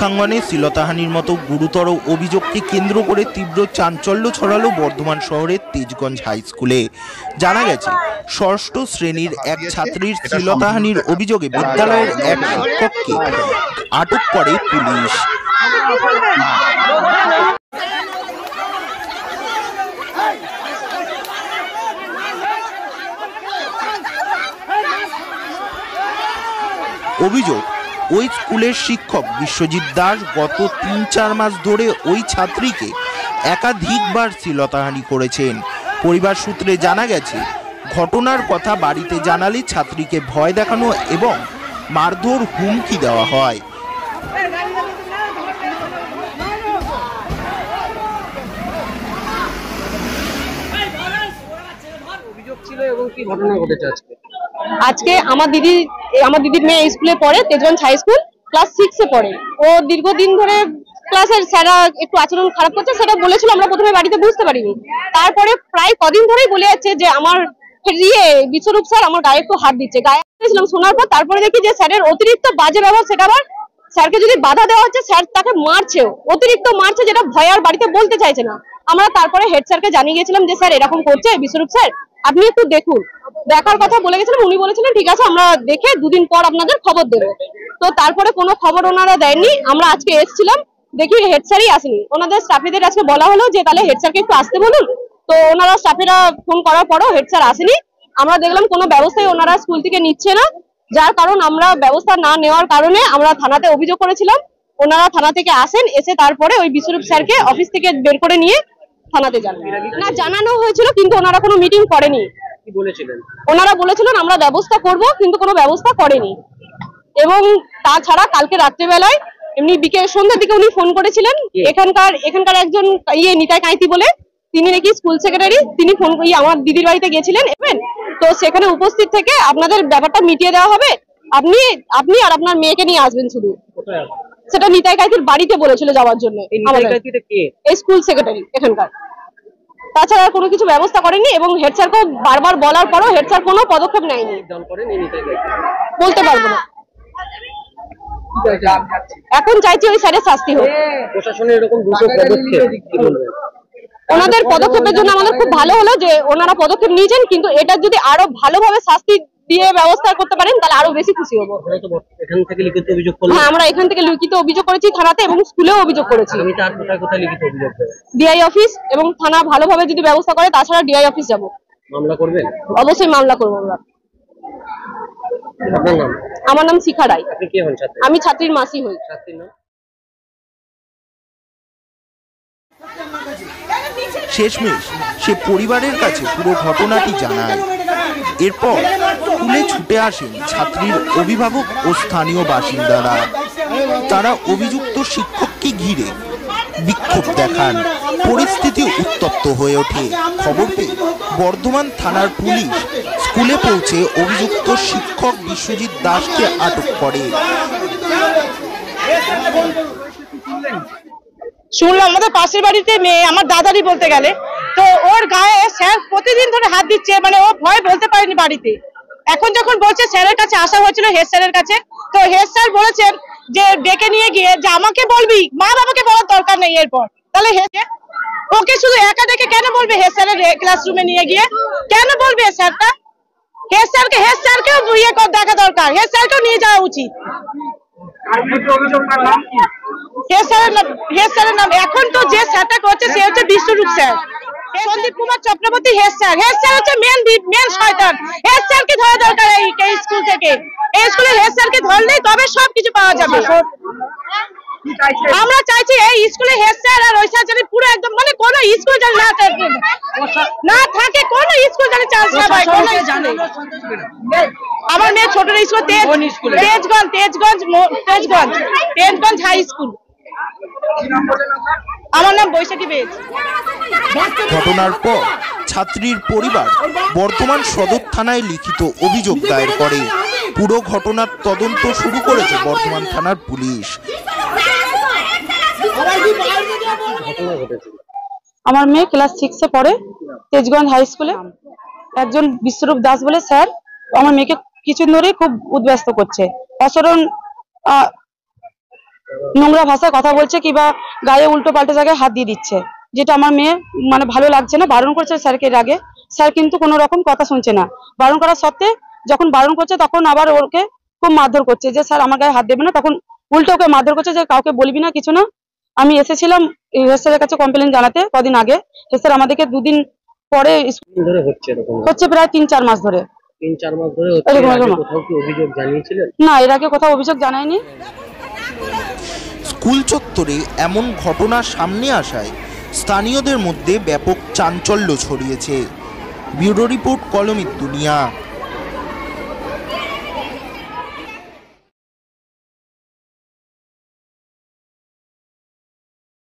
প্রাঙ্গণে শ্লীলতাহানির মতো গুরুতর অভিযোগকে কেন্দ্র করে তীব্র চাঞ্চল্য ছড়ালো বর্ধমান শহরের তেজগঞ্জ হাই স্কুলে। জানা গেছে, ষষ্ঠ শ্রেণীর এক ছাত্রীর শ্লীলতাহানির অভিযোগে বিদ্যালয়ের এক শিক্ষককে আটক করে পুলিশ। অভিযোগ, ওই স্কুলের শিক্ষক বিশ্বজিৎ দাস গত ৩-৪ মাস ধরে ওই ছাত্রীকে একাধিকবার শ্লীলতাহানি করেছেন। পরিবার সূত্রে জানা গেছে, ঘটনার কথা বাড়িতে জানালে ছাত্রীকে ভয় দেখানো এবং মারধর হুমকি দেওয়া হয়। আজকে আমার দিদির মেয়ে স্কুলে পড়ে, তেজগঞ্জ হাই স্কুল, ক্লাস 6-এ পড়ে। ও দীর্ঘদিন ধরে ক্লাসের স্যাররা একটু আচরণ খারাপ করছে, সেটা বলেছিল। আমরা প্রথমে বাড়িতে বুঝতে পারিনি, তারপরে প্রায় কদিন ধরেই বলে যাচ্ছে যে আমার বিশ্বরূপ স্যার আমার গায়ে একটু হাত দিচ্ছে। গায়ে ছিলাম শোনার পর তারপরে দেখি যে স্যারের অতিরিক্ত বাজে ব্যবহার, সেটা আবার স্যারকে যদি বাধা দেওয়া হচ্ছে, স্যার তাকে মারছেও, অতিরিক্ত মারছে, যেটা ভয় আর বাড়িতে বলতে চাইছে না। আমরা তারপরে হেড স্যারকে জানিয়ে গেছিলাম যে স্যার এরকম করছে বিশ্বরূপ স্যার, আপনি একটু দেখুন। দেখার কথা বলে গেছিলাম, উনি বলেছিলেন ঠিক আছে আমরা দেখে 2 দিন পর আপনাদের খবর দেবো। তো তারপরে কোনো খবর ওনারা দেননি। আমরা আজকে এসেছিলাম, দেখি হেড স্যারই আসেনি। ওনাদের স্টাফেদের আজকে বলা হলো যে তাহলে হেড স্যারকে একটু আসতে বলুন। তো ওনারা স্টাফেরা ফোন করার পরও হেড স্যার আসেনি। আমরা দেখলাম কোনো ব্যবস্থাই ওনারা স্কুল থেকে নিচ্ছে না, যার কারণ আমরা ব্যবস্থা না নেওয়ার কারণে আমরা থানাতে অভিযোগ করেছিলাম। ওনারা থানা থেকে আসেন, এসে তারপরে ওই বিশ্বরূপ স্যারকে অফিস থেকে বের করে নিয়ে থানাতে যান। না, জানানো হয়েছিল কিন্তু ওনারা কোনো মিটিং করেনি। ওনারা বলেছিলেন আমরা ব্যবস্থা করব, কিন্তু কোনো ব্যবস্থা করেনি। এবং তাছাড়া কালকে রাত্রেবেলায় এমনি সন্ধ্যার দিকে উনি ফোন করেছিলেন। এখানকার একজন নিতাই কাইতি বলে, তিনি নাকি স্কুল সেক্রেটারি, তিনি ফোন আমার দিদির বাড়িতে গেছিলেন। তো সেখানে উপস্থিত থেকে আপনাদের ব্যাপারটা মিটিয়ে দেওয়া হবে, আপনি আর আপনার মেয়েকে নিয়ে আসবেন শুধু। সেটা নিতাই কাইতির বাড়িতে বলেছিল যাওয়ার জন্য, এই স্কুল সেক্রেটারি এখানকার। তাছাড়া কোনো কিছু ব্যবস্থা করেনি এবং হেড স্যারকেও বারবার বলার পরও হেড স্যার কোনো পদক্ষেপ নেয়নি। বলতে পারবো না। এখন চাইছি ওই স্যারের শাস্তি হোক। প্রশাসনের এরকম দ্রুত পদক্ষেপ কি বলবেন? ওনাদের পদক্ষেপের জন্য আমাদের খুব ভালো হলো যে ওনারা পদক্ষেপ নিয়েছেন, কিন্তু এটা যদি আরো ভালোভাবে শাস্তি দিয়ে ব্যবস্থা করতে পারেন তাহলে আরো বেশি খুশি হবো। এখান থেকে লিখিত অভিযোগ করলেন? হ্যাঁ, আমরা এখান থেকে লিখিত অভিযোগ করেছি থানাতে এবং স্কুলেও অভিযোগ করেছি। আমি তার কোথায় লিখিত অভিযোগ করব? ডিআই অফিস, এবং থানা ভালোভাবে যদি ব্যবস্থা করে তাছাড়া ডিআই অফিস যাব। মামলা করবেন? অবশ্যই মামলা করব আমরা। আপনার নাম? আমার নাম শিখা রায়। আপনি কে হন? ছাত্রী? আমি ছাত্রীর মাসি হই। ছাত্রীর নাম? শেষমেশ সে পরিবারের কাছে পুরো ঘটনাটি জানায়। এরপর স্কুলে ছুটে আসেন ছাত্রীর অভিভাবক ও স্থানীয় বাসিন্দারা। তারা অভিযুক্ত শিক্ষককে ঘিরে বিক্ষোভ দেখান। পরিস্থিতি উত্তপ্ত হয়ে ওঠে। খবর পেয়ে বর্ধমান থানার পুলিশ স্কুলে পৌঁছে অভিযুক্ত শিক্ষক বিশ্বজিৎ দাসকে আটক করে। শুনলাম আমাদের পাশের বাড়িতে মেয়ে, আমার দাদারই বলতে গেলে, তো ওর গায়ে স্যার প্রতিদিন ধরে হাত দিচ্ছে। মানে ও ভয় বলতে পারেনি বাড়িতে। এখন যখন বলছে স্যারের কাছে আসা হয়েছিল, হেড স্যারের কাছে, তো হেড স্যার বলেছেন যে ডেকে নিয়ে গিয়ে যে আমাকে বলবি, মা বাবাকে বলার দরকার নেই। এরপর তাহলে ওকে শুধু একা ডেকে কেন বলবে? হেড স্যারের ক্লাসরুমে নিয়ে গিয়ে কেন বলবে স্যারটা? হেড স্যারকেও দেখা দরকার, হেড স্যারকেও নিয়ে যাওয়া উচিত। হেড স্যারের নাম এখন তো যে স্যারটা করছে সে হচ্ছে Biswarup sir, Sandeep Kumar Chakraborty head sir. Head sir হচ্ছে মেন শয়তান। হেড স্যারকে ধরা দরকার এই স্কুল থেকে। এই স্কুলের হেড স্যারকে ধরলেই তবে সবকিছু পাওয়া যাবে। আমরা চাইছি এই স্কুলে হেড স্যার আর ওই স্যার যেন পুরো একদম, মানে কোনো স্কুল যেন না থাকে, কোনো স্কুল যেন চান্স না পায়। আমার মেয়ে ছোট স্কুল তেজগঞ্জ হাই স্কুল। আমার নাম বৈশাখী বেজ। ঘটনার পর ছাত্রীর পরিবার বর্ধমান সদর থানায় লিখিত অভিযোগ দায়ের করে। পুরো ঘটনার তদন্ত শুরু করেছে বর্ধমান থানার পুলিশ। আমার মেয়ে ক্লাস 6-এ পড়ে, তেজগঞ্জ হাই স্কুলে। একজন বিশ্বরূপ দাস বলে স্যার আমার মেয়েকে কিছুদিন ধরে খুব উদ্ব্যস্ত করছে। নোংরা ভাষায় কথা বলছে কিংবা গায়ে উল্টো পাল্টা জায়গায় হাত দিয়ে দিচ্ছে, যেটা আমার মেয়ে মানে ভালো লাগছে না। বারণ করছে স্যারকে এর আগে, স্যার কিন্তু কোনো রকম কথা শুনছে না। বারণ করার সত্ত্বে যখন বারণ করছে তখন আবার ওকে খুব মারধর করছে যে স্যার আমার গায়ে হাত দেবে না, তখন উল্টো ওকে মারধর করছে যে কাউকে বলবি না কিছু না। আমি এসেছিলাম হেড স্যারের কাছে কমপ্লেন জানাতে কদিন আগে। হেড স্যার আমাদেরকে দুদিন পরে দিন ধরে হচ্ছে এরকম? হচ্ছে প্রায় 3-4 মাস ধরে। 3-4 মাস ধরে হচ্ছে। এরকম এর আগে এরকম। কোথাও কি অভিযোগ জানিয়েছিলেন? না, এর আগে কোথাও অভিযোগ জানায়নি। স্কুল চত্বরে এমন ঘটনা সামনে আসায় স্থানীয়দের মধ্যে ব্যাপক চাঞ্চল্য ছড়িয়েছে। ব্যুরো রিপোর্ট, কলমের দুনিয়া।